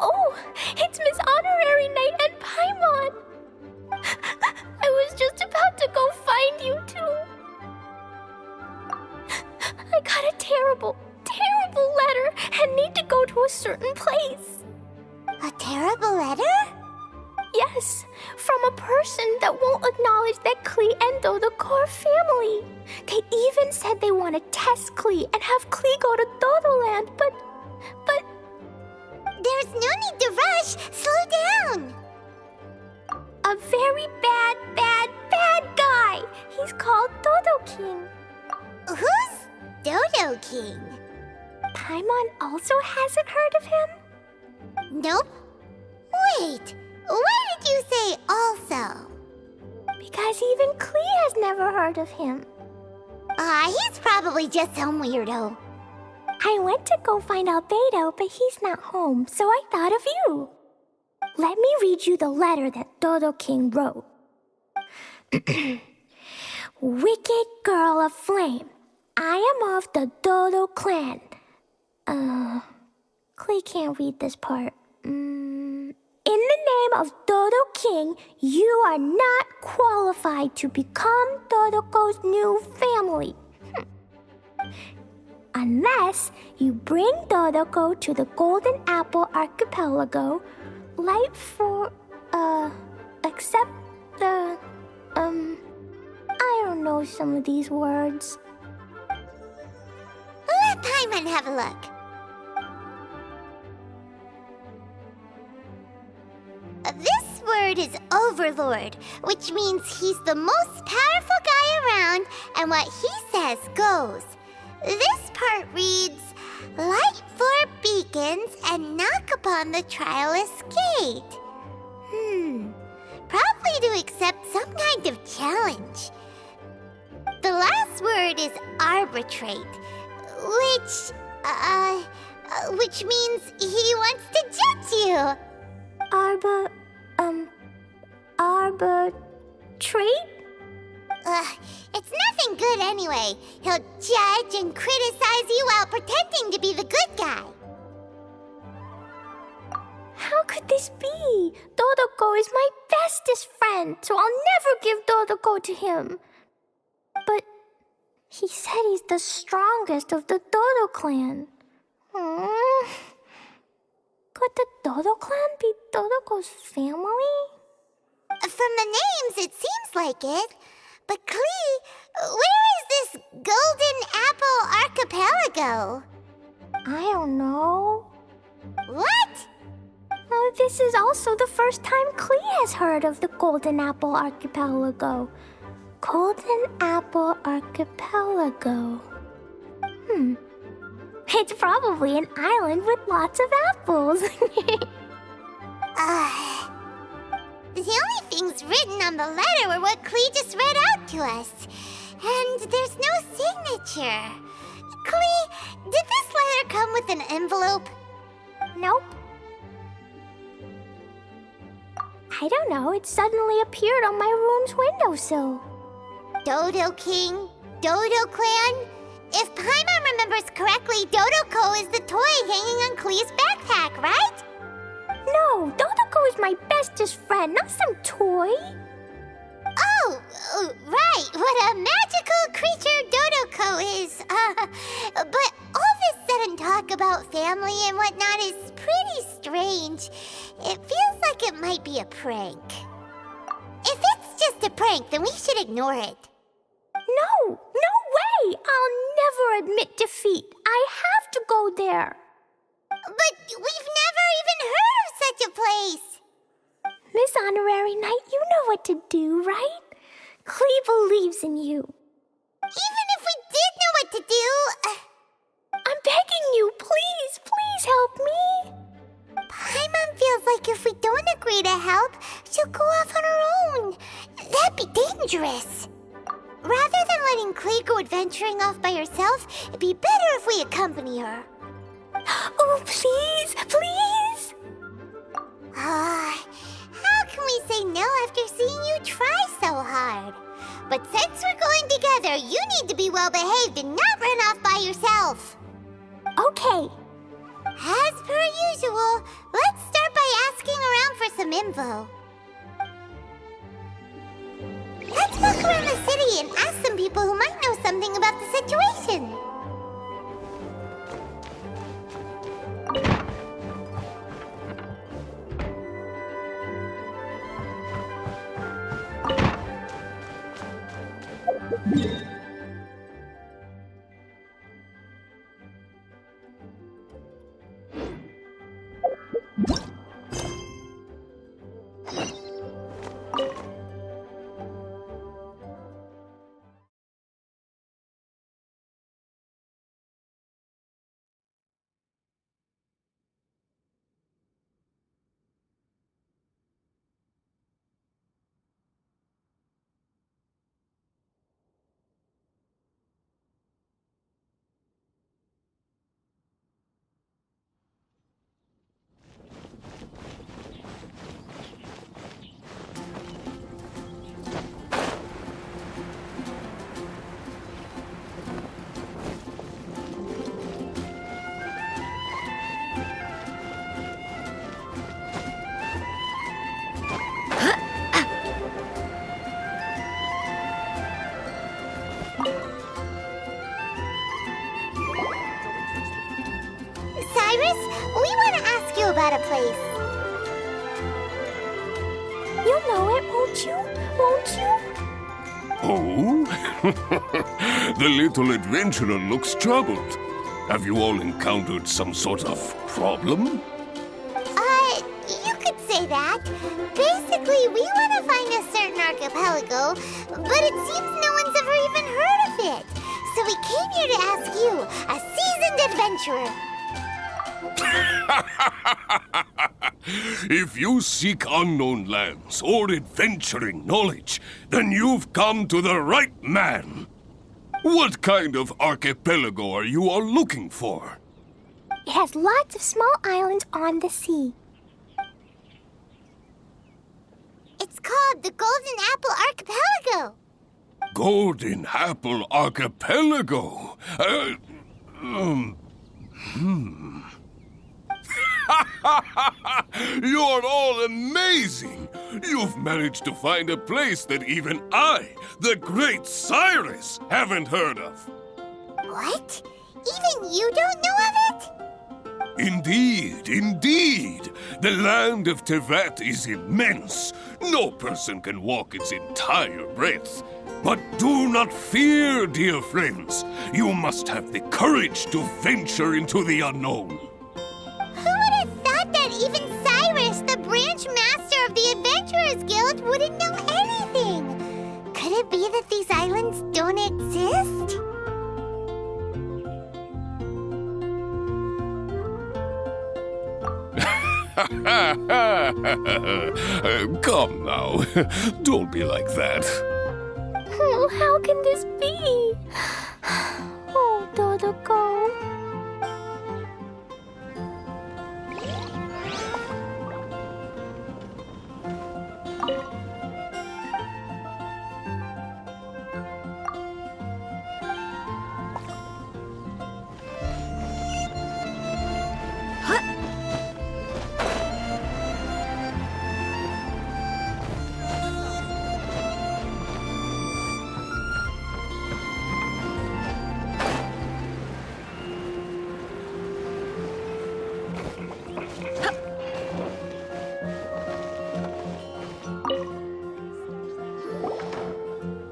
Oh, it's Miss Honorary Knight and Paimon! I was just about to go find you two. I got a terrible, terrible letter and need to go to a certain place. A terrible letter? Yes, from a person that won't acknowledge that Klee and Dodoco are family. They even said they want to test Klee and have Klee go to Dodoland, but... There's no need to rush. Slow down. A very bad, bad, bad guy. He's called Dodo King. Who's Dodo King? Paimon also hasn't heard of him? Nope. Wait, why did you say also? Because even Klee has never heard of him. He's probably just some weirdo. I went to go find Albedo, but he's not home, so I thought of you. Let me read you the letter that Dodo King wrote. Wicked girl of flame, I am of the Dodo clan. Klee can't read this part. In the name of Dodo King, you are not qualified to become Dodoco's new family. Unless you bring Dodoco to the Golden Apple Archipelago, except the, I don't know some of these words. Let Paimon have a look. This word is Overlord, which means he's the most powerful guy around, and what he says goes. This part reads, light four beacons and knock upon the trialist gate. Probably to accept some kind of challenge. The last word is arbitrate, which means he wants to judge you. Arbitrate? It's nothing good anyway. He'll judge and criticize you while pretending to be the good guy. How could this be? Dodoco is my bestest friend, so I'll never give Dodoco to him. But he said he's the strongest of the Dodo clan. Could the Dodo clan be Dodoco's family? From the names, it seems like it. But Klee, where is this Golden Apple Archipelago? I don't know. What? This is also the first time Klee has heard of the Golden Apple Archipelago. Golden Apple Archipelago. It's probably an island with lots of apples. The only things written on the letter were what Klee just read out to us. And there's no signature. Klee, did this letter come with an envelope? Nope. I don't know, it suddenly appeared on my room's windowsill. Dodo King, Dodo Clan? If Paimon remembers correctly, Dodoco is the toy hanging on Klee's backpack, right? No, Dodoco is my bestest friend, not some toy. Oh, right, what a magical creature Dodoco is. But all this sudden talk about family and whatnot is pretty strange. It feels like it might be a prank. If it's just a prank, then we should ignore it. No way! I'll never admit defeat. I have to go there. But we've never even heard of such a place. Miss Honorary Knight, you know what to do, right? Klee believes in you. Even if we did know what to do... I'm begging you, please help me. Paimon feels like if we don't agree to help, she'll go off on her own. That'd be dangerous. Rather than letting Klee go adventuring off by herself, it'd be better if we accompany her. Oh, please! How can we say no after seeing you try so hard? But since we're going together, you need to be well behaved and not run off by yourself. Okay. As per usual, let's start by asking around for some info. Let's walk around the city and ask some people who might know something about the situation. Cyrus, we want to ask you about a place. You know it, won't you? Won't you? Oh? The little adventurer looks troubled. Have you all encountered some sort of problem? You could say that. Basically, we want to find a certain archipelago, but it seems no one's ever even heard of it. So we came here to ask you, a seasoned adventurer. If you seek unknown lands or adventuring knowledge, then you've come to the right man. What kind of archipelago are you all looking for? It has lots of small islands on the sea. It's called the Golden Apple Archipelago. Golden Apple Archipelago? You're all amazing! You've managed to find a place that even I, the great Cyrus, haven't heard of. What? Even you don't know of it? Indeed, indeed. The land of Tevat is immense. No person can walk its entire breadth. But do not fear, dear friends. You must have the courage to venture into the unknown. Who would have thought that even Cyrus, the branch master of the Adventurers Guild, wouldn't know anything? Could it be that these islands don't exist? Come now. Don't be like that. Oh, how can this be? Oh, Dodoco.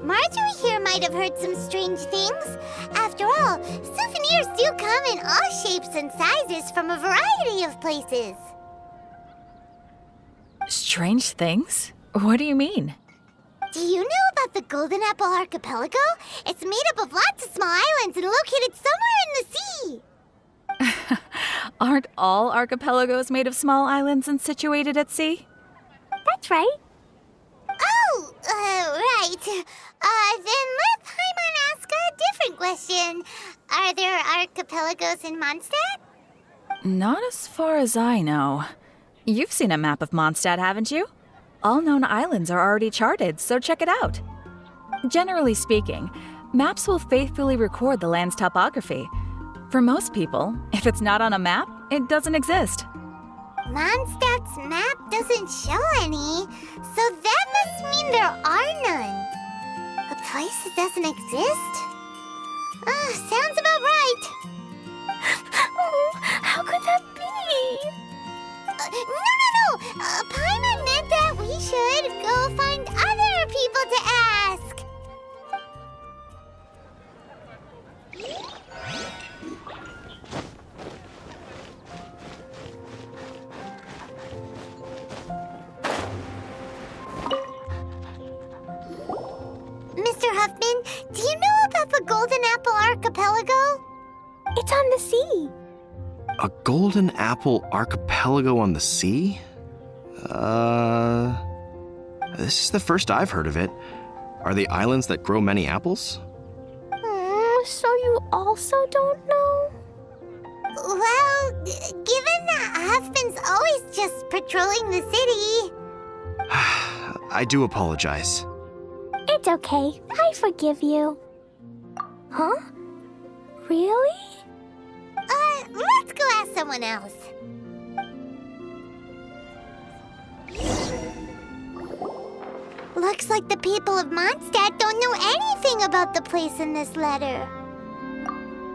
Marjorie here might have heard some strange things. After all, souvenirs do come in all shapes and sizes from a variety of places. Strange things? What do you mean? Do you know about the Golden Apple Archipelago? It's made up of lots of small islands and located somewhere in the sea. Aren't all archipelagos made of small islands and situated at sea? That's right. Oh, right. Then let Paimon ask a different question. Are there archipelagos in Mondstadt? Not as far as I know. You've seen a map of Mondstadt, haven't you? All known islands are already charted, so check it out. Generally speaking, maps will faithfully record the land's topography. For most people, if it's not on a map, It doesn't exist. Mondstadt's map doesn't show any, so that must mean there are none. A place that doesn't exist? Sounds about right. Oh, how could that be? No. Paimon meant that we should go find other people to ask. Mr. Huffman, do you know about the Golden Apple Archipelago? It's on the sea. A Golden Apple Archipelago on the sea? This is the first I've heard of it. Are they islands that grow many apples? So you also don't know? Well, given that Huffman's always just patrolling the city. I do apologize. It's okay. I forgive you. Huh? Really? Let's go ask someone else. Looks like the people of Mondstadt don't know anything about the place in this letter.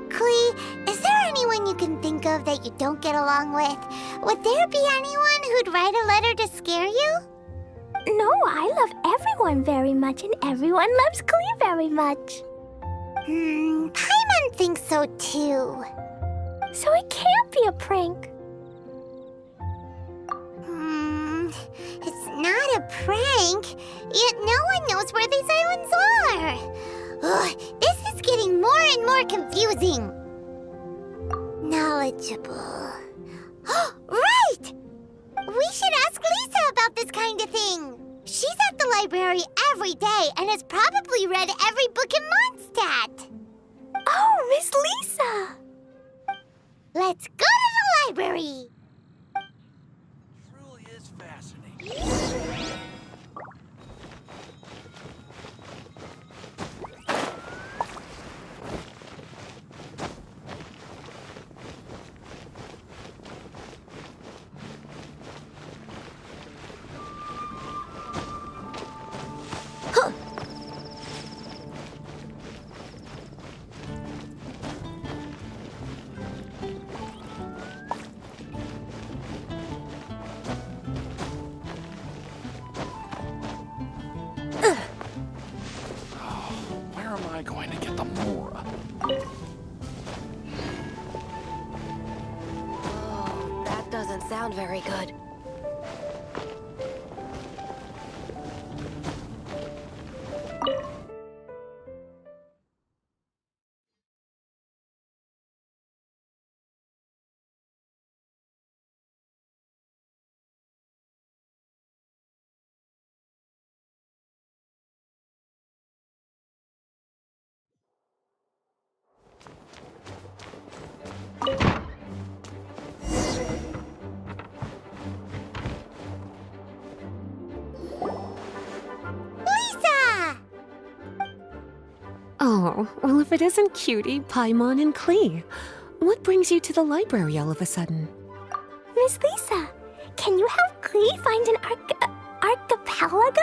Klee, is there anyone you can think of that you don't get along with? Would there be anyone who'd write a letter to scare you? No, I love everyone very much, and everyone loves Klee very much. Paimon thinks so too. So it can't be a prank. It's not a prank, yet no one knows where these islands are. Ugh, this is getting more and more confusing. Knowledgeable. Right! We should ask Lisa about this kind of thing. She's at the library every day and has probably read every book in Mondstadt. Oh, Miss Lisa! Let's go to the library. Truly is fascinating. Where am I going to get the Mora? Oh, that doesn't sound very good. Lisa! Oh, well, if it isn't Cutie, Paimon, and Klee, what brings you to the library all of a sudden? Miss Lisa, can you help Klee find an archipelago?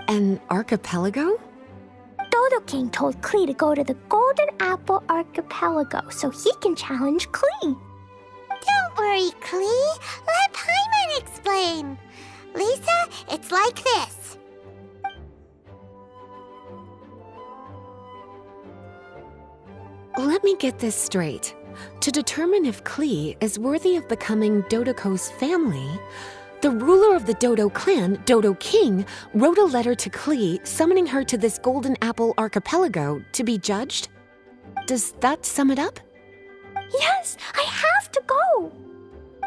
An archipelago? Dodo King told Klee to go to the Golden Apple Archipelago so he can challenge Klee. Don't worry, Klee. Let Paimon explain. Lisa, it's like this. Let me get this straight. To determine if Klee is worthy of becoming Dodoco's family, the ruler of the Dodo clan, Dodo King, wrote a letter to Klee summoning her to this Golden Apple Archipelago to be judged. Does that sum it up? Yes, I have to go.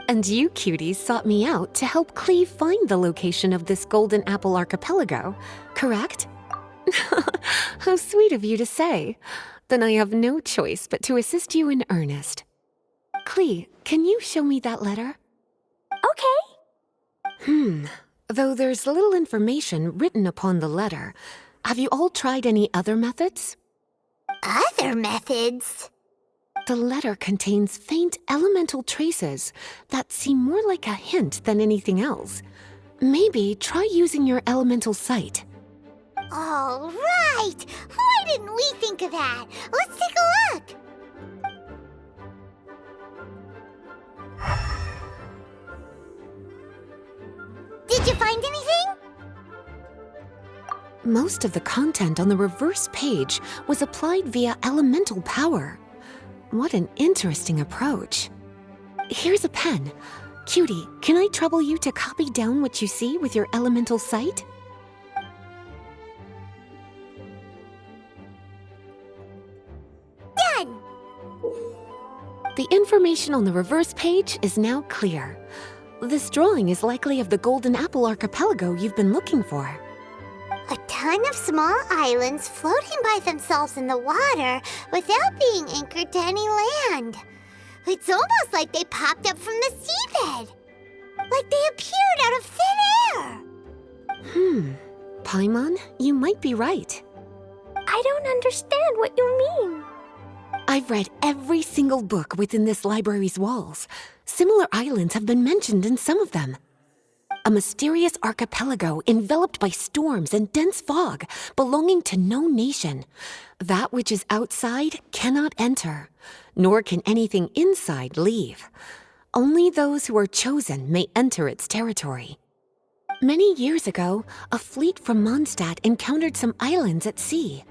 And you, cuties, sought me out to help Klee find the location of this Golden Apple Archipelago, correct? How sweet of you to say. Then I have no choice but to assist you in earnest. Klee, can you show me that letter? Okay. Though there's little information written upon the letter, have you all tried any other methods? Other methods? The letter contains faint elemental traces that seem more like a hint than anything else. Maybe try using your elemental sight. All right! Why didn't we think of that? Let's take a look! Did you find anything? Most of the content on the reverse page was applied via elemental power. What an interesting approach. Here's a pen. Cutie, can I trouble you to copy down what you see with your elemental sight? Done! The information on the reverse page is now clear. This drawing is likely of the Golden Apple Archipelago you've been looking for. A ton of small islands floating by themselves in the water without being anchored to any land. It's almost like they popped up from the seabed. Like they appeared out of thin air. Paimon, you might be right. I don't understand what you mean. I've read every single book within this library's walls. Similar islands have been mentioned in some of them. A mysterious archipelago enveloped by storms and dense fog, belonging to no nation. That which is outside cannot enter, nor can anything inside leave. Only those who are chosen may enter its territory. Many years ago, a fleet from Mondstadt encountered some islands at sea.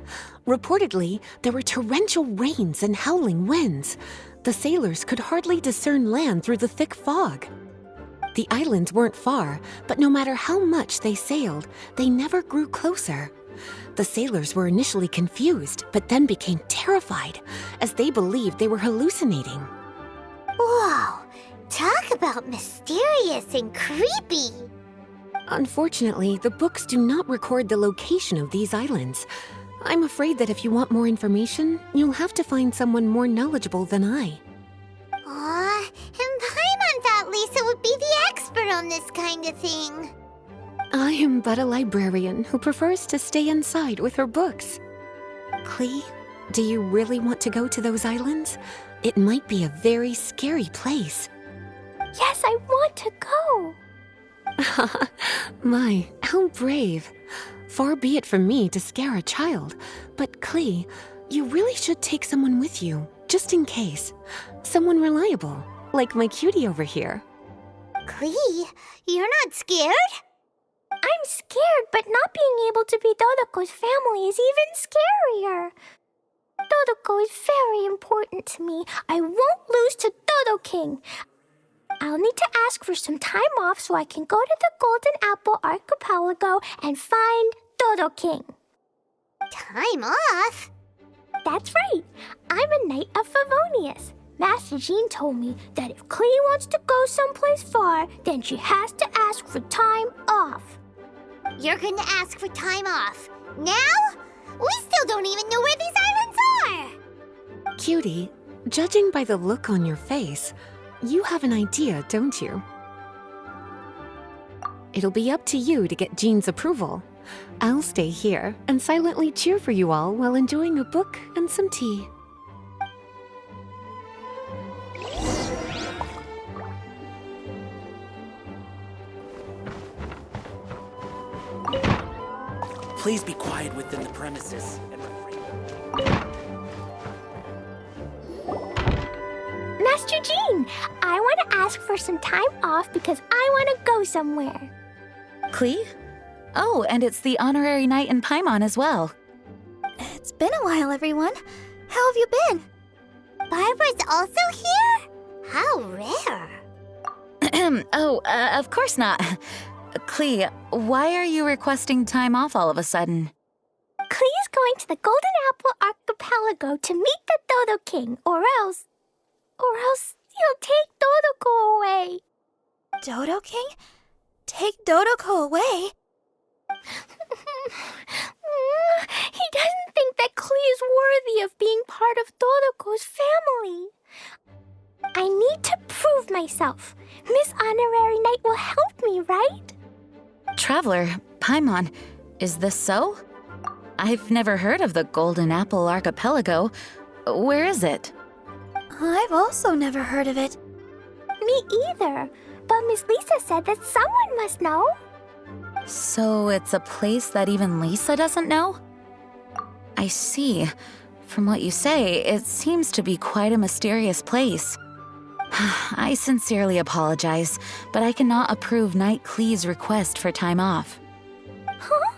Reportedly, there were torrential rains and howling winds. The sailors could hardly discern land through the thick fog. The islands weren't far, but no matter how much they sailed, they never grew closer. The sailors were initially confused, but then became terrified, as they believed they were hallucinating. Whoa! Talk about mysterious and creepy! Unfortunately, the books do not record the location of these islands. I'm afraid that if you want more information, you'll have to find someone more knowledgeable than I. Aw, and Paimon thought Lisa would be the expert on this kind of thing. I am but a librarian who prefers to stay inside with her books. Klee, do you really want to go to those islands? It might be a very scary place. Yes, I want to go. My, how brave. Far be it from me to scare a child, but Klee, you really should take someone with you, just in case. Someone reliable, like my cutie over here. Klee, you're not scared? I'm scared, but not being able to be Dodoco's family is even scarier. Dodoco is very important to me. I won't lose to Dodo King. I'll need to ask for some time off so I can go to the Golden Apple Archipelago and find Dodo King. Time off? That's right. I'm a Knight of Favonius. Master Jean told me that if Klee wants to go someplace far, then she has to ask for time off. You're going to ask for time off. Now? We still don't even know where these islands are! Cutie, judging by the look on your face, you have an idea, don't you? It'll be up to you to get Jean's approval. I'll stay here and silently cheer for you all while enjoying a book and some tea. Please be quiet within the premises. Master Jean, I want to ask for some time off because I want to go somewhere. Klee? Oh, and it's the honorary knight in Paimon as well. It's been a while, everyone. How have you been? Barbara's also here? How rare. Of course not. Klee, why are you requesting time off all of a sudden? Klee is going to the Golden Apple Archipelago to meet the Dodo King, or else he'll take Dodoco away. Dodo King? Take Dodoco away? He doesn't think that Klee is worthy of being part of Dodoco's family. I need to prove myself. Miss Honorary Knight will help me, right? Traveler, Paimon, is this so? I've never heard of the Golden Apple Archipelago. Where is it? I've also never heard of it. Me either. But Miss Lisa said that someone must know. So it's a place that even Lisa doesn't know? I see. From what you say, it seems to be quite a mysterious place. I sincerely apologize, but I cannot approve Knight Klee's request for time off. Huh?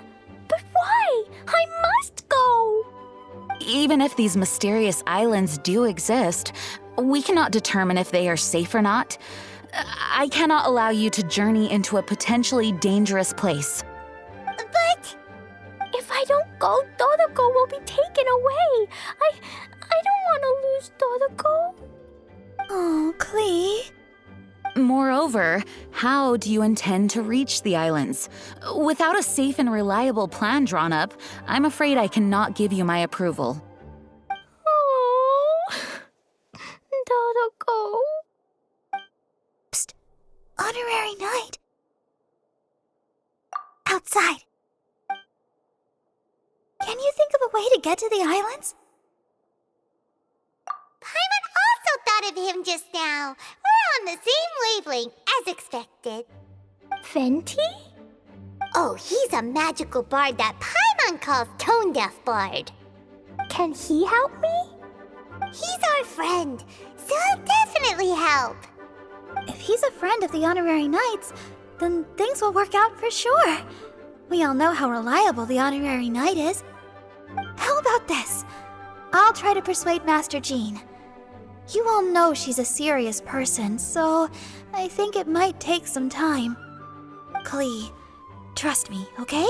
But why? I must go! Even if these mysterious islands do exist, we cannot determine if they are safe or not. I cannot allow you to journey into a potentially dangerous place. But If I don't go, Dodoco will be taken away. I don't want to lose Dodoco. Oh, Klee. Moreover, how do you intend to reach the islands? Without a safe and reliable plan drawn up, I'm afraid I cannot give you my approval. Oh, Dodoco. Psst. Honorary Knight. Outside. Can you think of a way to get to the islands? Paimon also thought of him just now. We're on the same wavelength as expected. Fenty? Oh, he's a magical bard that Paimon calls Tone Deaf Bard. Can he help me? He's our friend, so he'll definitely help. If he's a friend of the Honorary Knights, then things will work out for sure. We all know how reliable the Honorary Knight is. How about this? I'll try to persuade Master Jean. You all know she's a serious person, so I think it might take some time. Klee, trust me, okay?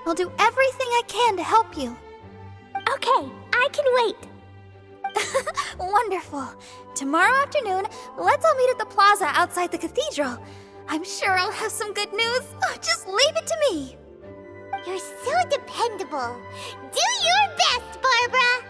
I'll do everything I can to help you. Okay, I can wait. Wonderful. Tomorrow afternoon, let's all meet at the plaza outside the cathedral. I'm sure I'll have some good news. Oh, just leave it to me. You're so dependable. Do your best, Barbara!